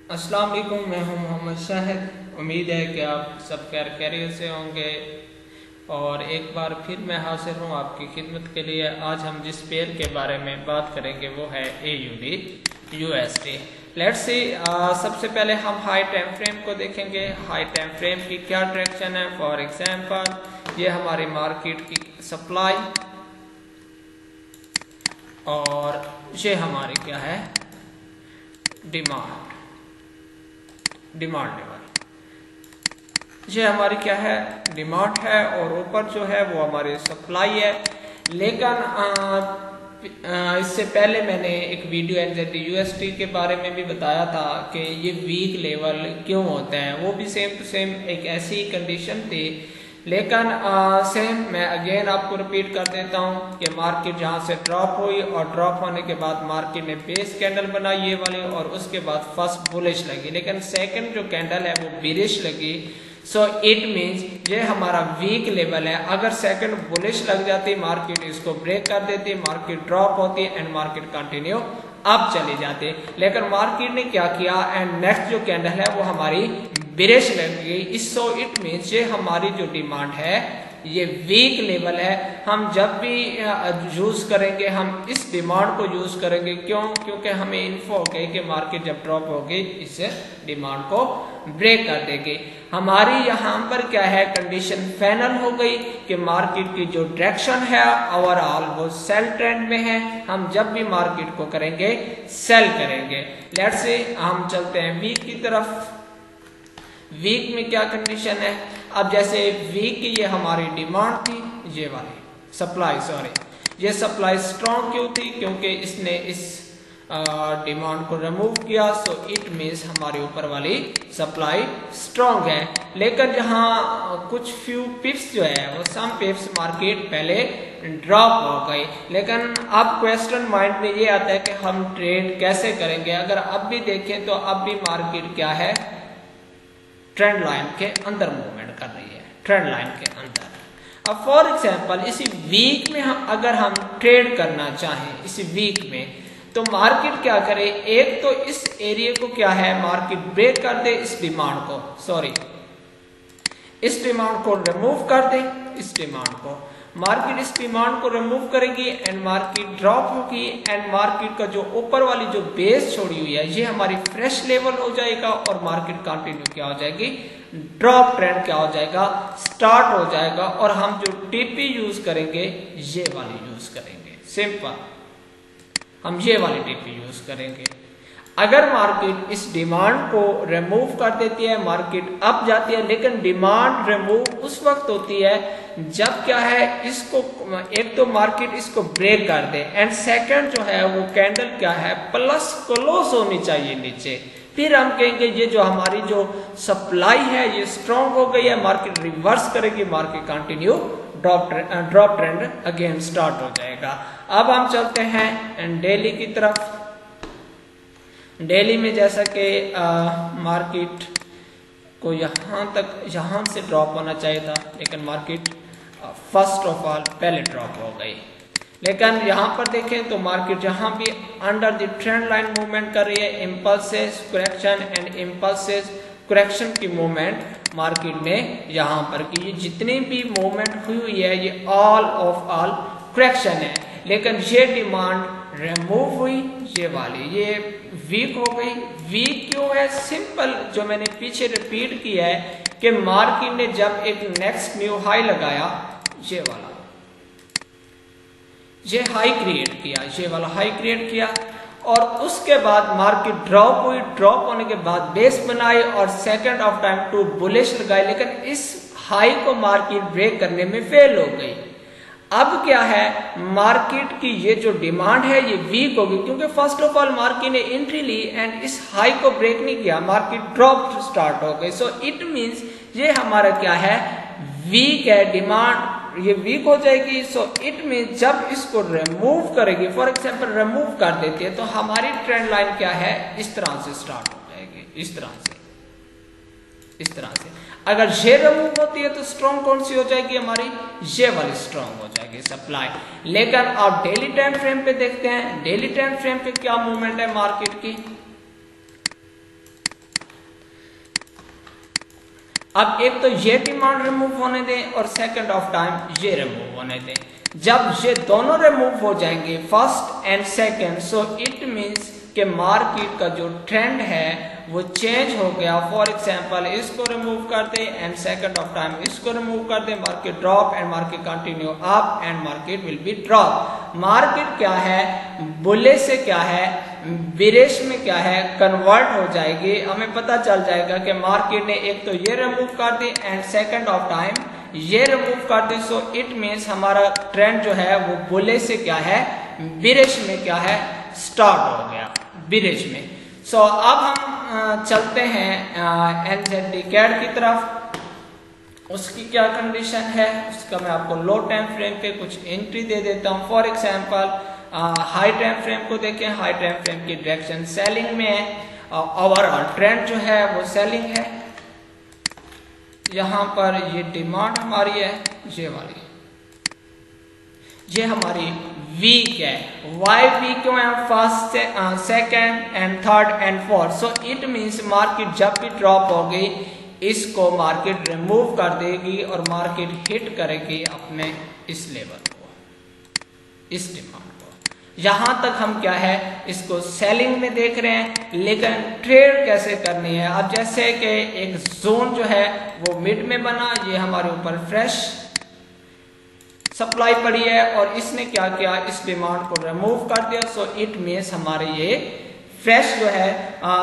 अस्सलाम वालेकुम, मैं हूं मोहम्मद शाहिद। उम्मीद है कि आप सब खैरियत से होंगे और एक बार फिर मैं हाजिर हूं आपकी खिदमत के लिए। आज हम जिस पेयर के बारे में बात करेंगे वो है AUD USD। लेट्स सी, सबसे पहले हम हाई टाइम फ्रेम को देखेंगे। हाई टाइम फ्रेम की क्या डायरेक्शन है। फॉर एग्जांपल ये हमारी मार्केट की सप्लाई और ये हमारी क्या है, डिमांड लेवल। ये हमारी क्या है, डिमांड है और ऊपर जो है वो हमारी सप्लाई है। लेकिन इससे पहले मैंने एक वीडियो NZD USD के बारे में भी बताया था कि ये वीक लेवल क्यों होता है। वो भी सेम टू सेम एक ऐसी कंडीशन थी। लेकिन सेम मैं अगेन आपको रिपीट कर देता हूँ कि मार्केट जहाँ से ड्रॉप हुई और ड्रॉप होने के बाद मार्केट ने बेस कैंडल बनाई ये वाली, और उसके बाद फर्स्ट बुलिश लगी, लेकिन सेकंड जो कैंडल है वो बिरिश लगी। सो इट मीन्स ये हमारा वीक लेवल है। अगर सेकंड बुलिश लग जाती, मार्केट इसको ब्रेक कर देती, मार्केट ड्रॉप होती एंड मार्केट कंटिन्यू अप चली जाती। लेकिन मार्केट ने क्या किया एंड नेक्स्ट जो कैंडल है वो हमारी बिरिश लग गई। सो इट मीन्स ये हमारी जो डिमांड है ये वीक लेवल है। हम जब भी यूज करेंगे हम इस डिमांड को यूज करेंगे। क्यों? क्योंकि हमें इन्फो हो गई कि मार्केट जब ड्रॉप होगी इस डिमांड को ब्रेक कर देगी। हमारी यहाँ पर क्या है, कंडीशन फाइनल हो गई कि मार्केट की जो डायरेक्शन है ओवरऑल वो सेल ट्रेंड में है। हम जब भी मार्केट को करेंगे सेल करेंगे। लेट्स से हम चलते हैं वीक की तरफ। वीक में क्या कंडीशन है। अब जैसे वीक की ये हमारी डिमांड थी, ये वाली सप्लाई, ये सप्लाई स्ट्रॉन्ग क्यों थी? क्योंकि इसने इस डिमांड को रिमूव किया। सो इट मीन्स हमारे ऊपर वाली सप्लाई स्ट्रॉन्ग है। लेकिन जहाँ कुछ फ्यू पिप्स जो है वो सम पिप्स मार्केट पहले ड्रॉप हो गई। लेकिन अब क्वेश्चन माइंड में ये आता है कि हम ट्रेड कैसे करेंगे। अगर अब भी देखें तो अब भी मार्केट क्या है, ट्रेंड लाइन के अंदर मूवमेंट कर रही है, ट्रेंड लाइन के अंदर। अब फॉर एग्जांपल इसी वीक में अगर हम ट्रेड करना चाहें इसी वीक में, तो मार्केट क्या करे, एक तो इस एरिया को क्या है मार्केट ब्रेक कर दे, इस डिमांड को इस डिमांड को रिमूव कर दे। इस डिमांड को मार्केट इस डिमांड को रिमूव करेगी एंड मार्केट ड्रॉप होगी एंड मार्केट का जो ऊपर वाली जो बेस छोड़ी हुई है ये हमारी फ्रेश लेवल हो जाएगा और मार्केट कंटिन्यू क्या हो जाएगी, ड्रॉप ट्रेंड क्या हो जाएगा, स्टार्ट हो जाएगा। और हम जो TP यूज करेंगे ये वाली यूज करेंगे। सिंपल, हम ये वाली TP यूज करेंगे। अगर मार्केट इस डिमांड को रिमूव कर देती है, मार्केट अप जाती है। लेकिन डिमांड रिमूव उस वक्त होती है जब क्या है, इसको एक तो मार्केट इसको ब्रेक कर दे एंड सेकंड जो है वो कैंडल क्या है प्लस क्लोज होनी चाहिए नीचे। फिर हम कहेंगे ये जो हमारी जो सप्लाई है ये स्ट्रॉन्ग हो गई है, मार्केट रिवर्स करेगी, market continue drop trend again start हो जाएगा। अब हम चलते हैं डेली की तरफ। डेली में जैसा कि मार्केट को यहाँ से ड्रॉप होना चाहिए था, लेकिन मार्केट फर्स्ट ऑफ ऑल पहले ड्रॉप हो गई। लेकिन यहाँ पर देखें तो मार्केट जहाँ भी under the trend line movement कर रही है, impulses correction and impulses correction की मूवमेंट मार्केट में यहाँ पर की जितनी भी मूवमेंट हुई है ये ऑल ऑफ ऑल करेक्शन है। लेकिन ये डिमांड रिमूव हुई, ये वाली ये वीक हो गई। वीक क्यों है? सिंपल, जो मैंने पीछे रिपीट किया है कि मार्केट ने जब एक नेक्स्ट न्यू हाई लगाया, ये वाला ये हाई क्रिएट किया, ये वाला हाई क्रिएट किया और उसके बाद मार्केट ड्रॉप हुई। ड्रॉप होने के बाद बेस बनाई और second of time to bullish लगाई, लेकिन इस हाई को मार्केट ब्रेक करने में फेल हो गई। अब क्या है, मार्केट की ये जो डिमांड है ये वीक होगी क्योंकि फर्स्ट ऑफ ऑल मार्केट ने एंट्री ली एंड इस हाई को ब्रेक नहीं किया, मार्केट ड्रॉप स्टार्ट हो गई। सो इट मींस ये हमारा क्या है, वीक है, डिमांड ये वीक हो जाएगी। सो इट मींस जब इसको रिमूव करेगी, फॉर एग्जांपल रिमूव कर देती है, तो हमारी ट्रेंड लाइन क्या है, इस तरह से स्टार्ट हो जाएगी, इस तरह से। अगर ये रिमूव होती है तो स्ट्रॉन्ग कौन सी हो जाएगी हमारी, ये वाली स्ट्रॉन्ग हो जाएगी सप्लाई। लेकिन आप डेली टाइम फ्रेम पे देखते हैं, डेली टाइम फ्रेम पे क्या मूवमेंट है मार्केट की। अब एक तो ये डिमांड रिमूव होने दें और सेकंड ऑफ टाइम ये रिमूव होने दें। जब ये दोनों रिमूव हो जाएंगे first and second, so it means कि मार्केट का जो ट्रेंड है वो चेंज हो गया। फॉर एग्जांपल इसको रिमूव कर दे एंड सेकंड ऑफ टाइम इसको रिमूव कर दे, market drop and market continue up and market will be drop. Market क्या है, बुलिश से क्या है, बेरिश में क्या है, कन्वर्ट हो जाएगी। हमें पता चल जाएगा कि मार्केट ने एक तो ये रिमूव कर दी एंड सेकंड ऑफ टाइम ये रिमूव कर दी, सो इट मींस हमारा ट्रेंड जो है वो बुलिश से क्या है, बेरिश में क्या है, स्टार्ट हो गया बेरिश में। सो अब हम चलते हैं एनजेडी कैड की तरफ। उसकी क्या कंडीशन है उसका मैं आपको लो टाइम फ्रेम पे कुछ एंट्री दे देता हूं। For example high time frame को देखें, हाई टाइम फ्रेम की डायरेक्शन सेलिंग में है, ओवरऑल ट्रेंड जो है वो सेलिंग है। यहां पर ये डिमांड हमारी है, ये वाली, ये हमारी वीक है। वाई वीक क्यों है, first second and third and fourth, so it means market जब भी ड्रॉप होगी इसको मार्केट रिमूव कर देगी और मार्केट हिट करेगी अपने इस लेवल को, इस डिमांड को। यहां तक हम क्या है इसको सेलिंग में देख रहे हैं, लेकिन ट्रेड कैसे करनी है। अब जैसे कि एक जोन जो है वो मिड में बना, ये हमारे ऊपर फ्रेश सप्लाई पड़ी है और इसने क्या किया, इस डिमांड को रिमूव कर दिया। सो इट मींस हमारे ये फ्रेश जो है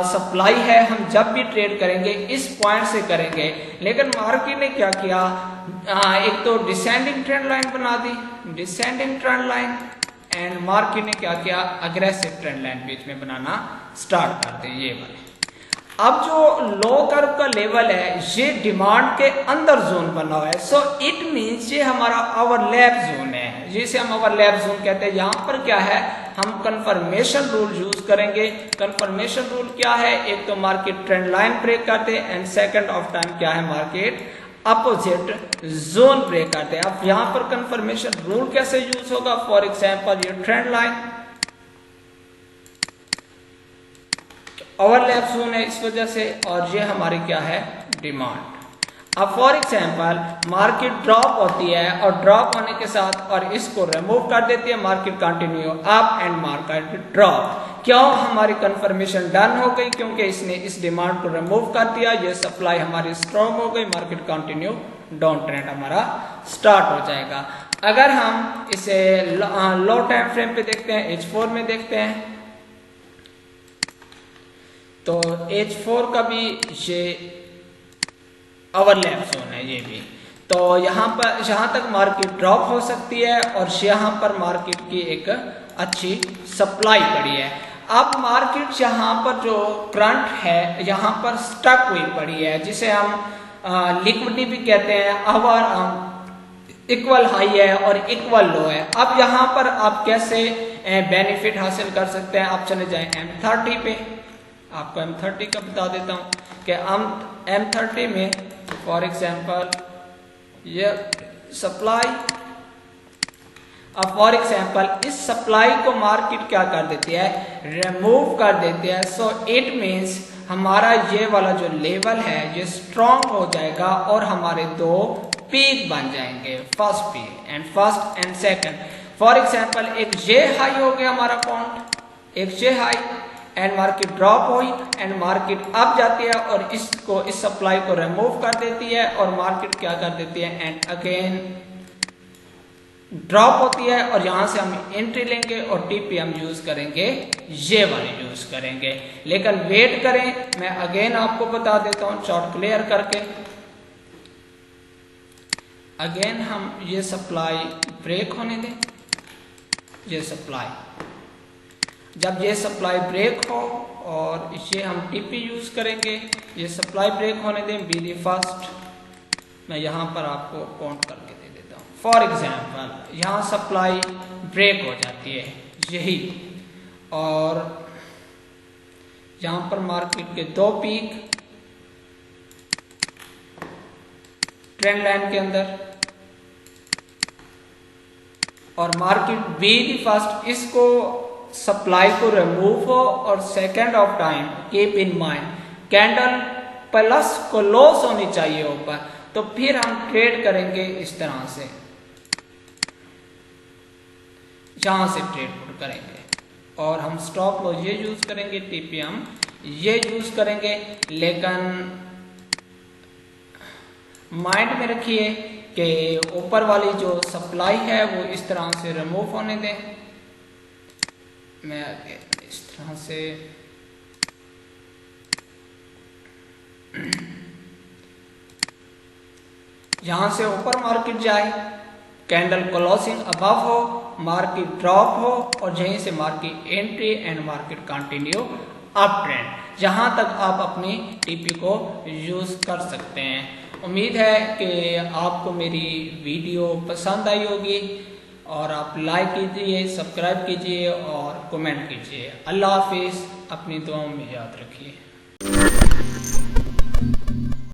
सप्लाई है, हम जब भी ट्रेड करेंगे इस पॉइंट से करेंगे। लेकिन मार्केट ने क्या किया, एक तो डिसेंडिंग ट्रेंड लाइन बना दी, descending trend line, and market ने क्या किया, अग्रेसिव ट्रेंड लाइन बीच में बनाना स्टार्ट कर दी, ये वाले। अब जो लो कर्व का लेवल है ये डिमांड के अंदर जोन बना हुआ है, सो इट मींस ये हमारा ओवरलैप जोन है, जिसे हम ओवरलैप जोन कहते हैं। यहाँ पर क्या है, हम कंफर्मेशन रूल यूज करेंगे। कंफर्मेशन रूल क्या है, एक तो मार्केट ट्रेंड लाइन ब्रेक करते हैं एंड सेकंड ऑफ टाइम क्या है, मार्केट अपोजिट जोन ब्रेक करते हैं। अब यहाँ पर कंफर्मेशन रूल कैसे यूज होगा, फॉर एग्जाम्पल ये ट्रेंड लाइन ओवरलैप जोन है इस वजह से, और ये हमारी क्या है, डिमांड। अब फॉर एग्जांपल मार्केट ड्रॉप होती है और ड्रॉप होने के साथ और इसको रिमूव कर देती है, market continue up and market drop. क्यों, हमारी कंफर्मेशन डन हो गई क्योंकि इसने इस डिमांड को रिमूव कर दिया, ये सप्लाई हमारी स्ट्रॉन्ग हो गई, मार्केट कंटिन्यू डाउन ट्रेंड हमारा स्टार्ट हो जाएगा। अगर हम इसे लो टाइम फ्रेम पे देखते हैं, H4 में देखते हैं, तो H4 का भी ये ओवरलैप जोन है ये भी। तो यहाँ पर जहां तक मार्केट ड्रॉप हो सकती है और यहाँ पर मार्केट की एक अच्छी सप्लाई पड़ी है। अब मार्केट यहाँ पर जो करंट है यहाँ पर स्टक हुई पड़ी है, जिसे हम लिक्विडिटी भी कहते हैं। अब इक्वल हाई है और इक्वल लो है। अब यहाँ पर आप कैसे बेनिफिट हासिल कर सकते हैं, आप चले जाएं M30 पे। आपको M30 का बता देता हूं कि हम M30 में फॉर एग्जांपल ये सप्लाई, अब फॉर एग्जांपल इस सप्लाई को मार्केट क्या कर देती है, रिमूव कर देती है। सो इट मींस हमारा ये वाला जो लेवल है ये स्ट्रॉन्ग हो जाएगा और हमारे दो पीक बन जाएंगे, first peak and second. For example एक ये हाई हो गया हमारा पॉइंट, एक ये हाई, एंड मार्केट ड्रॉप हुई एंड मार्केट अप जाती है और इसको इस सप्लाई को रिमूव कर देती है और मार्केट क्या कर देती है, एंड अगेन ड्रॉप होती है और यहां से हम एंट्री लेंगे और टीपी हम यूज करेंगे, ये वाली यूज करेंगे। लेकिन वेट करें, मैं अगेन आपको बता देता हूं चार्ट क्लियर करके। अगेन हम ये सप्लाई ब्रेक होने दें, ये सप्लाई, जब ये सप्लाई ब्रेक हो और इसे हम टीपी यूज करेंगे, ये सप्लाई ब्रेक होने दें, बी दी फर्स्ट। मैं यहाँ पर आपको काउंट करके दे देता हूँ। फॉर एग्जांपल यहाँ सप्लाई ब्रेक हो जाती है यही, और यहाँ पर मार्केट के दो पीक ट्रेंड लाइन के अंदर, और मार्केट बी दी फर्स्ट, इसको सप्लाई को रिमूव हो और second of time keep in mind candle plus close होनी चाहिए ऊपर, तो फिर हम ट्रेड करेंगे इस तरह से, यहां से ट्रेड पुट करेंगे और हम स्टॉप लॉस ये यूज करेंगे, टीपी हम ये यूज करेंगे। लेकिन माइंड में रखिए कि ऊपर वाली जो सप्लाई है वो इस तरह से रिमूव होने दें। मैं इस तरह से यहां से ऊपर मार्केट जाए, कैंडल क्लोजिंग अबव हो, मार्केट ड्रॉप हो और यहीं से market entry and market continue up trend, जहां तक आप अपनी टीपी को यूज कर सकते हैं। उम्मीद है कि आपको मेरी वीडियो पसंद आई होगी और आप लाइक कीजिए, सब्सक्राइब कीजिए और कमेंट कीजिए। अल्लाह हाफिज, अपनी दुआओं में याद रखिए।